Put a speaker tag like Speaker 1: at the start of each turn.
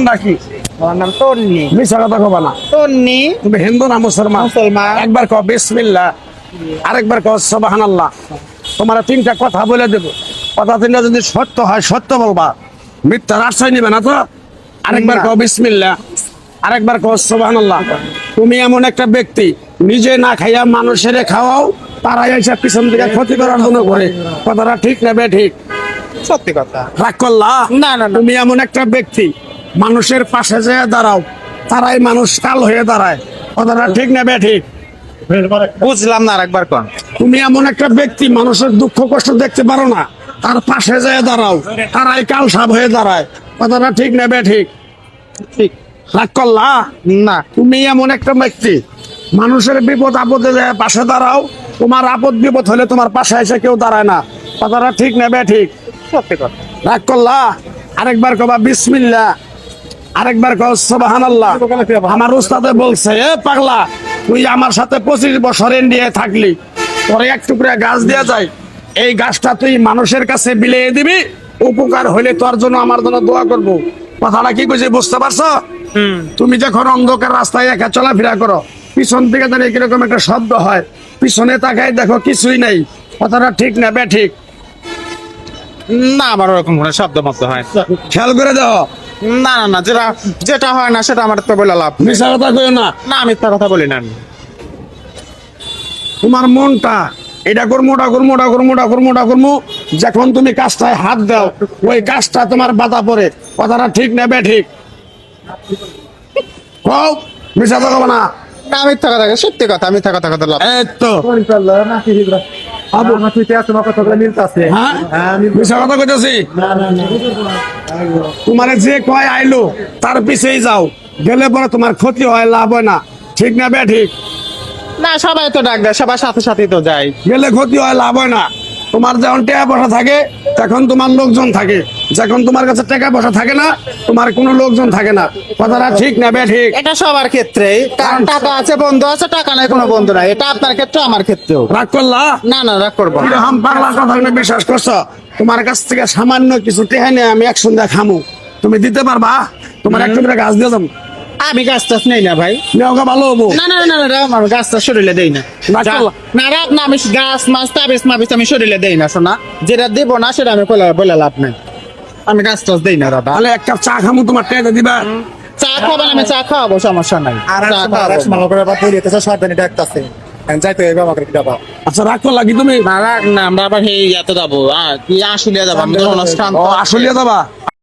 Speaker 1: নাকি?
Speaker 2: আমার নাম তন্নি।
Speaker 1: মিছা কথা কবা না।
Speaker 2: তন্নি।
Speaker 1: তুমি হিন্দু না মুসলমান?
Speaker 2: মুসলমান।
Speaker 1: একবার কও বিসমিল্লাহ, আরেকবার কও সুবহানাল্লাহ। তোমার তিনটা কথা বলে দেব, কথা তিনটা যদি সত্য হয় সত্য বলবা, মিথ্যার আশ্রয় নিবে না তো। আরেকবার
Speaker 2: না।
Speaker 1: কও বিসমিল্লাহ, আরেকবার কও সুবহানাল্লাহ। তুমি এমন একটা ব্যক্তি নিজে না খাইয়া মানুষের খাওয়াও, তারা এসে পিছন থেকে ক্ষতি করার জন্য করে। কথাটা ঠিক না বে ঠিক?
Speaker 2: সত্যি কথা।
Speaker 1: রাগ করলা?
Speaker 2: না, না, না।
Speaker 1: তুমি এমন একটা ব্যক্তি মানুষের পাশে যেয়ে দাঁড়াও, তারাই মানুষ কাল হয়ে দাঁড়ায়। কথাটা ঠিক না বে ঠিক?
Speaker 2: বুঝলাম না, আরেকবার কোন।
Speaker 1: তুমি এমন একটা ব্যক্তি মানুষের দুঃখ কষ্ট দেখতে পারো না, তার পাশে যেয়ে দাঁড়াও, তারাই কাল সাপ হয়ে দাঁড়ায়। কথাটা ঠিক না বে ঠিক?
Speaker 2: ঠিক।
Speaker 1: রাগ করলা?
Speaker 2: না।
Speaker 1: তুমি এমন একটা ব্যক্তি মানুষের বিপদ আপদে যেয়ে পাশে দাঁড়াও, তোমার আপদ বিপদ হলে তোমার পাশে এসে কেউ দাঁড়ায় না। কথাটা ঠিক না বে ঠিক?
Speaker 2: সত্যি কথা।
Speaker 1: রাগ করলা? আরেকবার কবা বিসমিল্লাহ, আরেকবার কও সুবহানাল্লাহ। আমার উস্তাদে বলছে, এ পাগলা, তুই আমার সাথে 25 বছর ইন্ডিয়ায় থাকলি, পরে এক টুকরা গাছ দেয়া যায়, এই গাছটা তুই মানুষের কাছে বিলিয়ে দিবি, উপকার হইলে তোর জন্য আমার জন্য দোয়া করব। কথাটা কি কইছে বুঝতে পারছো? তুমি যখন অন্ধকার রাস্তায় একা চলাফেরা করো, পিছন থেকে জানি কিরকম একটা শব্দ হয়, পিছনে তাকাই দেখো কিছুই নাই। কথাটা ঠিক না বে ঠিক?
Speaker 2: না, আমার ওরকম কোনো শব্দ মতো হয় না।
Speaker 1: খেয়াল করে দাও।
Speaker 2: না, না, না, যেটা যেটা হয় না সেটা আমার তো বলে লাভ নেই।
Speaker 1: মিশা কথা কইও না।
Speaker 2: না, আমি মিথ্যা কথা বলি না আমি।
Speaker 1: তোমার মনটা এটা করবো, ওটা করবো, ওটা করবো, ওটা করবো, ওটা করবো, যখন তুমি কাজটায় হাত দাও, ওই কাজটা তোমার বাধা পড়ে। কথাটা ঠিক না বে ঠিক? কও, মিশা কথা বলো না।
Speaker 2: না, মিথ্যা কথা, সত্যি কথা, মিথ্যা কথা কথা লাভ।
Speaker 1: এই তো হ্যাঁ, মিশা কথা কইতেছি। তোমার যে কয় আইলো তার পিছেই যাও, গেলে পরে তোমার ক্ষতি হয়, লাভ হয় না। ঠিক না বে ঠিক?
Speaker 2: না, সবাই তো ডাক দেয়, সবার সাথে সাথে তো যাই।
Speaker 1: গেলে ক্ষতি হয়, লাভ হয় না। তোমার যখন টাকা পয়সা থাকে তখন তোমার লোকজন থাকে, যখন তোমার কাছে টাকা পয়সা থাকে না, তোমার কোনো লোকজন থাকে না। কথাটা ঠিক না বে ঠিক?
Speaker 2: এটা সবার ক্ষেত্রে, কারণ টাকা আছে বন্ধু আছে, টাকা নাই কোনো বন্ধু নাই। এটা আপনার ক্ষেত্রে, আমার ক্ষেত্রেও।
Speaker 1: রাগ করলা?
Speaker 2: না, না, রাগ করবো না।
Speaker 1: কিরকম পাগলা কথা তুমি বিশ্বাস করছো? তোমার কাছ থেকে সামান্য কিছু টেহা নিয়ে আমি এক সন্ধ্যা খামু, তুমি দিতে পারবা? তোমার একটু করে গাছ দিয়ে যাবো,
Speaker 2: আমি গাছ টাছ নেই না ভাই।
Speaker 1: নেওয়া ভালো হবো।
Speaker 2: না, না, না, না, আমার গাছ টাছ শরীরে দেই না।
Speaker 1: রাগ করলা?
Speaker 2: না, রাগ না, আমি গাছ মাছ তাবিজ মাবিজ আমি শরীরে দেই না, শোনা। যেটা দেব না সেটা আমি বলে লাভ নাই। আমি গাছ টাছ দেই না দাদা।
Speaker 1: তাহলে এক কাপ চা খামু, তোমার টেহা দিবা?
Speaker 2: চা খাবেন, আমি চা খাওয়াবো, সমস্যা নাই। চা খাওয়াবো।
Speaker 1: আচ্ছা, রাগ করলা কি তুমি?
Speaker 2: না, রাগ না, আমরা আবার এই এত যাবো, কি আশুলিয়া যাবো, আমি তো অনুষ্ঠান।
Speaker 1: ও, আসলিয়া যাবা?